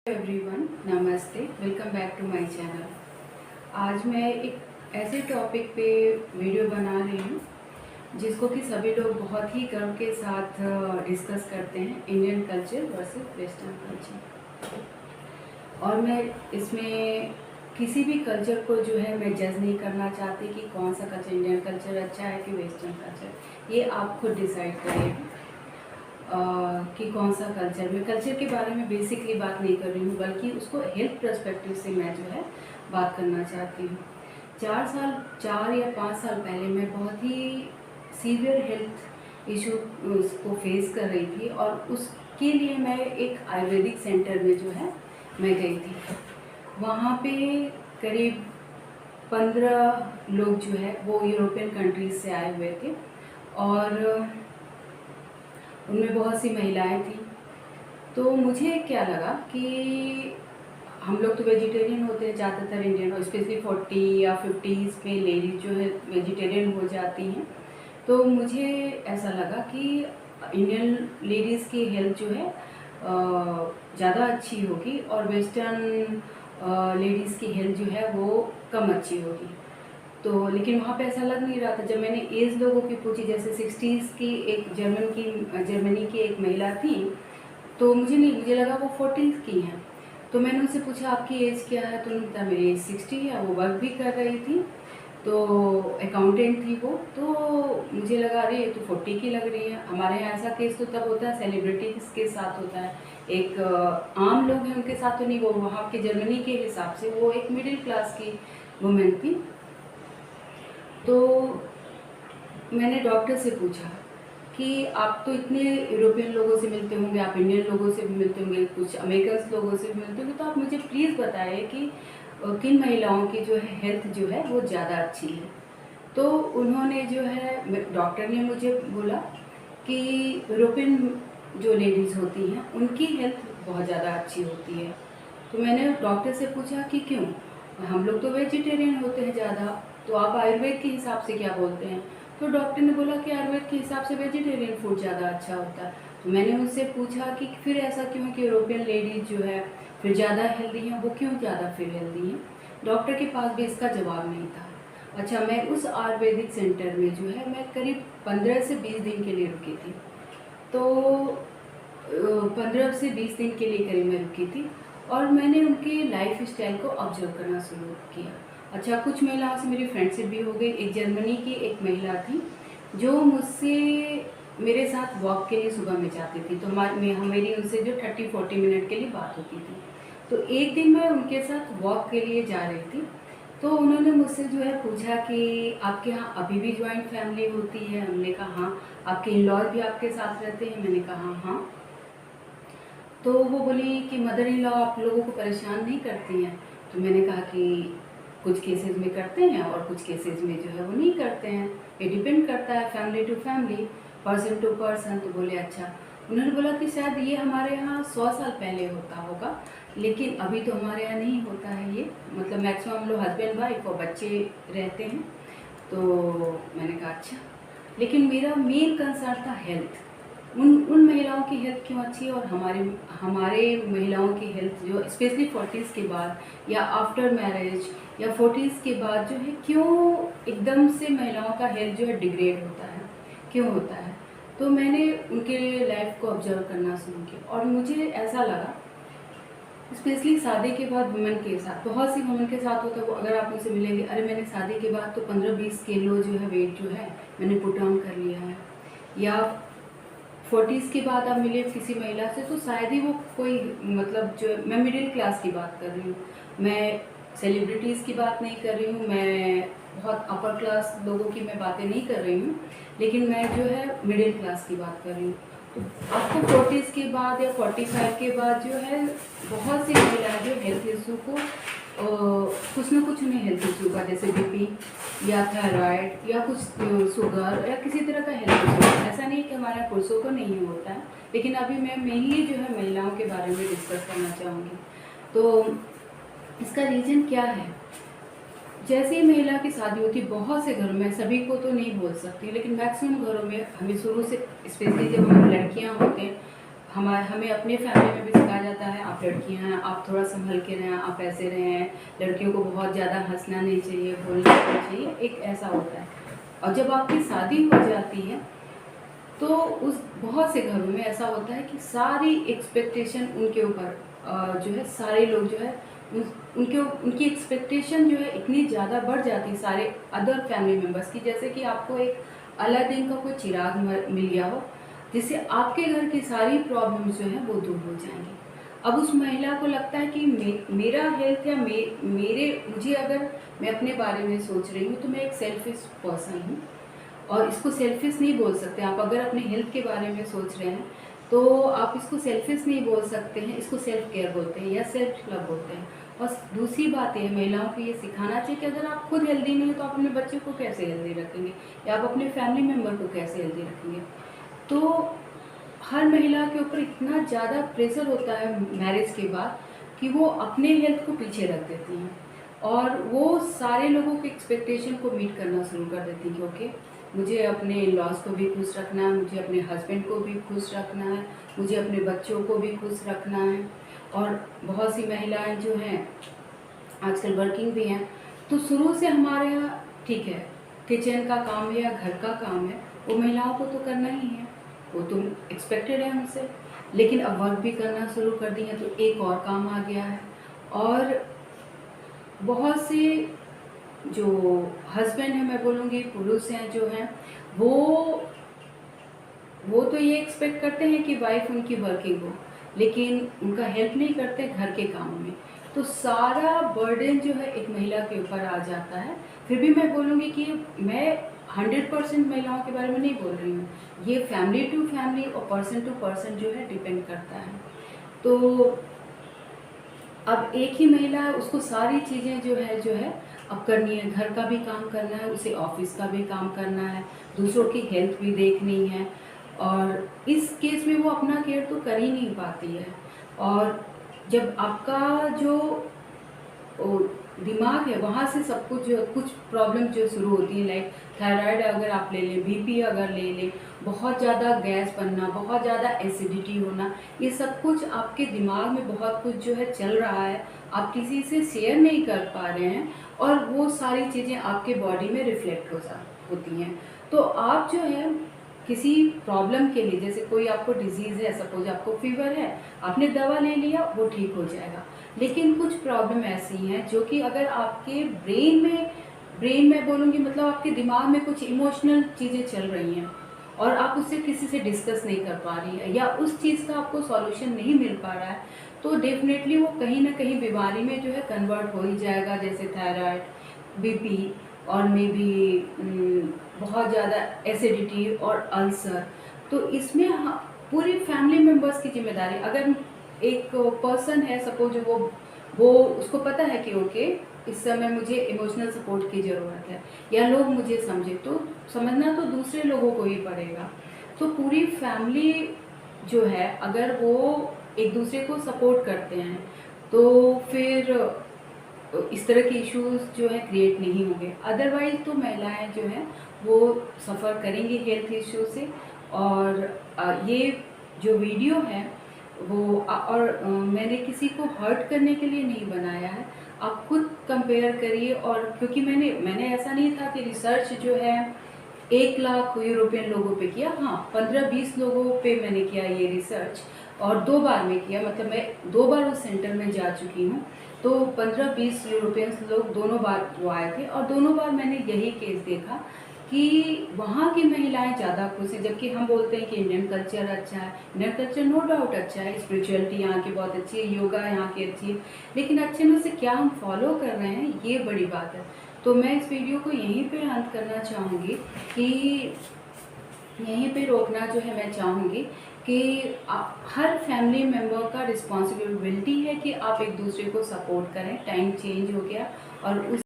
Everyone, नमस्ते। Welcome back to my channel. आज मैं एक ऐसे टॉपिक पे वीडियो बना रही हूँ जिसको कि सभी लोग बहुत ही गर्व के साथ डिस्कस करते हैं, Indian culture versus western culture. और मैं इसमें किसी भी कल्चर को जो है मैं जज नहीं करना चाहती कि कौन सा कल्चर, इंडियन कल्चर अच्छा है कि वेस्टर्न कल्चर। ये आप खुद डिसाइड करिएगा कि कौन सा कल्चर। मैं कल्चर के बारे में बेसिकली बात नहीं कर रही हूँ, बल्कि उसको हेल्थ पर्सपेक्टिव से मैं जो है बात करना चाहती हूँ। 4 या 5 साल पहले मैं बहुत ही सीवियर हेल्थ इशू को फेस कर रही थी, और उसके लिए मैं एक आयुर्वेदिक सेंटर में जो है मैं गई थी। वहाँ पे करीब 15 लोग जो है वो यूरोपियन कंट्रीज से आए हुए थे, और उनमें बहुत सी महिलाएं थी। तो मुझे क्या लगा कि हम लोग तो वेजिटेरियन होते हैं ज़्यादातर इंडियन, और स्पेशली 40 या 50s में लेडीज जो है वेजिटेरियन हो जाती हैं। तो मुझे ऐसा लगा कि इंडियन लेडीज़ की हेल्थ जो है ज़्यादा अच्छी होगी, और वेस्टर्न लेडीज़ की हेल्थ जो है वो कम अच्छी होगी। तो लेकिन वहाँ पे ऐसा लग नहीं रहा था। जब मैंने एज लोगों की पूछी, जैसे 60s की एक जर्मनी की एक महिला थी, तो मुझे लगा वो 40s की हैं। तो मैंने उनसे पूछा आपकी एज क्या है, तो उन्होंने बताया मेरी एज 60 है। वो वर्क भी कर रही थी, तो अकाउंटेंट थी वो। तो मुझे लगा अरे ये तो 40 की लग रही है। हमारे यहाँ ऐसा केस तो तब होता है सेलिब्रिटीज़ के साथ होता है, एक आम लोग हैं उनके साथ तो नहीं। वो वहाँ के जर्मनी के हिसाब से वो एक मिडिल क्लास की वुमेन थी। तो मैंने डॉक्टर से पूछा कि आप तो इतने यूरोपियन लोगों से मिलते होंगे, आप इंडियन लोगों से भी मिलते होंगे, कुछ अमेरिकन लोगों से भी मिलते होंगे, तो आप मुझे प्लीज़ बताइए कि किन महिलाओं की जो है हेल्थ जो है वो ज़्यादा अच्छी है। तो उन्होंने जो है, डॉक्टर ने मुझे बोला कि यूरोपियन जो लेडीज़ होती हैं उनकी हेल्थ बहुत ज़्यादा अच्छी होती है। तो मैंने डॉक्टर से पूछा कि क्यों, हम लोग तो वेजिटेरियन होते हैं ज़्यादा, तो आप आयुर्वेद के हिसाब से क्या बोलते हैं। तो डॉक्टर ने बोला कि आयुर्वेद के हिसाब से वेजिटेरियन फूड ज़्यादा अच्छा होता है। तो मैंने उनसे पूछा कि फिर ऐसा क्यों है कि यूरोपियन लेडीज़ जो है फिर ज़्यादा हेल्दी हैं, वो क्यों ज़्यादा फिर हेल्दी हैं। डॉक्टर के पास भी इसका जवाब नहीं था। अच्छा, मैं उस आयुर्वेदिक सेंटर में जो है मैं करीब 15 से 20 दिन के लिए रुकी थी। तो 15 से 20 दिन के लिए करीब मैं रुकी थी, और मैंने उनकी लाइफ स्टाइल को ऑब्जर्व करना शुरू किया। अच्छा, कुछ महिलाओं से मेरी फ्रेंडशिप भी हो गई। एक जर्मनी की एक महिला थी जो मुझसे मेरे साथ वॉक के लिए सुबह में जाती थी, तो मेरी उनसे जो 30-40 मिनट के लिए बात होती थी। तो एक दिन मैं उनके साथ वॉक के लिए जा रही थी, तो उन्होंने मुझसे जो है पूछा कि आपके यहाँ अभी भी जॉइंट फैमिली होती है। हमने कहा हाँ। आपके इन लॉज भी आपके साथ रहते हैं? मैंने कहा हाँ। तो वो बोली कि मदर इन लॉ आप लोगों को परेशान नहीं करती हैं? तो मैंने कहा कि कुछ केसेस में करते हैं और कुछ केसेस में जो है वो नहीं करते हैं, ये डिपेंड करता है family to family, person to person. तो बोले अच्छा। उन्होंने बोला कि शायद ये हमारे यहाँ 100 साल पहले होता होगा, लेकिन अभी तो हमारे यहाँ नहीं होता है ये। मतलब मैक्सिमम हम लोग हस्बैंड वाइफ और बच्चे रहते हैं। तो मैंने कहा अच्छा। लेकिन मेरा मेन कंसर्न था हेल्थ। उन महिलाओं की हेल्थ क्यों अच्छी है, और हमारे महिलाओं की हेल्थ जो स्पेशली 40s के बाद या आफ्टर मैरिज या 40s के बाद जो है क्यों एकदम से महिलाओं का हेल्थ जो है डिग्रेड होता है, क्यों होता है। तो मैंने उनके लाइफ को ऑब्जर्व करना शुरू किया, और मुझे ऐसा लगा स्पेशली शादी के बाद वुमेन के साथ, बहुत सी वुमेन के साथ होता है। वो अगर आप मुझसे मिलेंगे, अरे मैंने शादी के बाद तो 15-20 किलो जो है वेट जो है मैंने पुट ऑन कर लिया है। या 40s के बाद आप मिले किसी महिला से, तो शायद ही वो कोई, मतलब जो मैं मिडिल क्लास की बात कर रही हूँ, मैं सेलिब्रिटीज़ की बात नहीं कर रही हूँ, मैं बहुत अपर क्लास लोगों की मैं बातें नहीं कर रही हूँ, लेकिन मैं जो है मिडिल क्लास की बात कर रही हूँ। तो आपको 40s के बाद या 45 के बाद जो है बहुत सी महिलाएं जो हेल्थ इशू को कुछ ना कुछ उन्हें हेल्थ इशू का, जैसे बीपी या थायराइड या कुछ शुगर या किसी तरह का हेल्थ इशू। ऐसा नहीं कि हमारे पुरुषों को नहीं होता है, लेकिन अभी मैं मेनली जो है महिलाओं के बारे में डिस्कस करना चाहूँगी। तो इसका रीज़न क्या है। जैसे ही महिला की शादी होती है, बहुत से घरों में, सभी को तो नहीं बोल सकती, लेकिन मैक्सिमम घरों में हमें शुरू से, स्पेशली जब हम लड़कियाँ होते हैं, हमें अपने फैमिली में भी सिखाया जाता है, आप लड़कियां हैं, आप थोड़ा संभल के रहें, आप ऐसे रहें, लड़कियों को बहुत ज़्यादा हंसना नहीं चाहिए, बोलना नहीं चाहिए, एक ऐसा होता है। और जब आपकी शादी हो जाती है तो उस बहुत से घरों में ऐसा होता है कि सारी एक्सपेक्टेशन उनके ऊपर जो है, सारे लोग जो है उनकी एक्सपेक्टेशन जो है इतनी ज़्यादा बढ़ जाती है सारे अदर फैमिली मेम्बर्स की, जैसे कि आपको एक अलादीन का कोई चिराग मिल गया हो, जिससे आपके घर की सारी प्रॉब्लम्स जो है वो दूर हो जाएंगी। अब उस महिला को लगता है कि मेरा हेल्थ या मुझे अगर मैं अपने बारे में सोच रही हूँ तो मैं एक सेल्फिश पर्सन हूँ, और इसको सेल्फिश नहीं बोल सकते। आप अगर अपने हेल्थ के बारे में सोच रहे हैं तो आप इसको सेल्फिश नहीं बोल सकते हैं, इसको सेल्फ केयर बोलते हैं या सेल्फ लव बोलते हैं। और दूसरी बात है, महिलाओं को ये सिखाना चाहिए कि अगर आप खुद हेल्दी नहीं हो तो आप अपने बच्चों को कैसे हेल्दी रखेंगे, या आप अपने फैमिली मेम्बर को कैसे हेल्दी रखेंगे। तो हर महिला के ऊपर इतना ज़्यादा प्रेशर होता है मैरिज के बाद कि वो अपने हेल्थ को पीछे रख देती हैं, और वो सारे लोगों के एक्सपेक्टेशन को मीट करना शुरू कर देती हैं, क्योंकि मुझे अपने लॉज को भी खुश रखना है, मुझे अपने हस्बैंड को भी खुश रखना है, मुझे अपने बच्चों को भी खुश रखना है। और बहुत सी महिलाएं जो हैं आजकल वर्किंग भी हैं, तो शुरू से हमारे यहाँ ठीक है, किचन का काम है या घर का काम है वो महिलाओं को तो करना ही है, वो तो एक्सपेक्टेड है हमसे। लेकिन अब वर्क भी करना शुरू कर दी है तो एक और काम आ गया है। और बहुत से जो हस्बैंड हैं, मैं बोलूँगी पुरुष हैं जो हैं, वो तो ये एक्सपेक्ट करते हैं कि वाइफ उनकी वर्किंग हो, लेकिन उनका हेल्प नहीं करते घर के कामों में। तो सारा बर्डन जो है एक महिला के ऊपर आ जाता है। फिर भी मैं बोलूँगी कि मैं 100% महिलाओं के बारे में नहीं बोल रही हूँ, ये फैमिली टू फैमिली और पर्सन टू पर्सन जो है डिपेंड करता है। तो अब एक ही महिला है, उसको सारी चीज़ें जो है अब करनी है, घर का भी काम करना है, उसे ऑफिस का भी काम करना है, दूसरों की हेल्थ भी देखनी है, और इस केस में वो अपना केयर तो कर ही नहीं पाती है। और जब आपका जो दिमाग है वहाँ से सब कुछ कुछ प्रॉब्लम जो शुरू होती है, लाइक थायराइड अगर आप ले लें, बीपी अगर ले लें, बहुत ज़्यादा गैस बनना, बहुत ज़्यादा एसिडिटी होना, ये सब कुछ आपके दिमाग में बहुत कुछ जो है चल रहा है, आप किसी से शेयर नहीं कर पा रहे हैं, और वो सारी चीज़ें आपके बॉडी में रिफ्लेक्ट होती हैं। तो आप जो है किसी प्रॉब्लम के लिए, जैसे कोई आपको डिजीज़ है, सपोज आपको फीवर है, आपने दवा ले लिया, वो ठीक हो जाएगा। लेकिन कुछ प्रॉब्लम ऐसी हैं जो कि अगर आपके ब्रेन में बोलूँगी, मतलब आपके दिमाग में कुछ इमोशनल चीज़ें चल रही हैं और आप उससे किसी से डिस्कस नहीं कर पा रही है, या उस चीज़ का आपको सॉल्यूशन नहीं मिल पा रहा है, तो डेफिनेटली वो कहीं ना कहीं बीमारी में जो है कन्वर्ट हो ही जाएगा, जैसे थायराइड, बीपी, और मे बी बहुत ज़्यादा एसिडिटी और अल्सर। तो इसमें पूरी फैमिली मेम्बर्स की जिम्मेदारी, अगर एक पर्सन है सपोज वो उसको पता है कि ओके इस समय मुझे इमोशनल सपोर्ट की ज़रूरत है, या लोग मुझे समझे, तो समझना तो दूसरे लोगों को ही पड़ेगा। तो पूरी फैमिली जो है अगर वो एक दूसरे को सपोर्ट करते हैं तो फिर इस तरह के इश्यूज जो है क्रिएट नहीं होंगे। अदरवाइज तो महिलाएं जो हैं वो सफ़र करेंगी हेल्थ इश्यू से। और ये जो वीडियो है वो और मैंने किसी को हर्ट करने के लिए नहीं बनाया है, आप खुद कंपेयर करिए। और क्योंकि मैंने ऐसा नहीं था कि रिसर्च जो है 1 लाख यूरोपियन लोगों पे किया, हाँ 15-20 लोगों पे मैंने किया ये रिसर्च, और 2 बार में किया, मतलब मैं 2 बार उस सेंटर में जा चुकी हूँ। तो 15-20 यूरोपियंस लोग दोनों बार वो आए थे, और दोनों बार मैंने यही केस देखा कि वहाँ की महिलाएं ज़्यादा खुश हैं। जबकि हम बोलते हैं कि इंडियन कल्चर अच्छा है, इंडियन कल्चर नो डाउट अच्छा है, स्पिरिचुअलिटी यहाँ की बहुत अच्छी है, योगा यहाँ की अच्छी है, लेकिन अच्छे में से क्या हम फॉलो कर रहे हैं, ये बड़ी बात है। तो मैं इस वीडियो को यहीं पे अंत करना चाहूँगी कि यहीं पे रोकना जो है मैं चाहूँगी कि हर फैमिली मेम्बर का रिस्पॉन्सिबिलिटी है कि आप एक दूसरे को सपोर्ट करें। टाइम चेंज हो गया और उस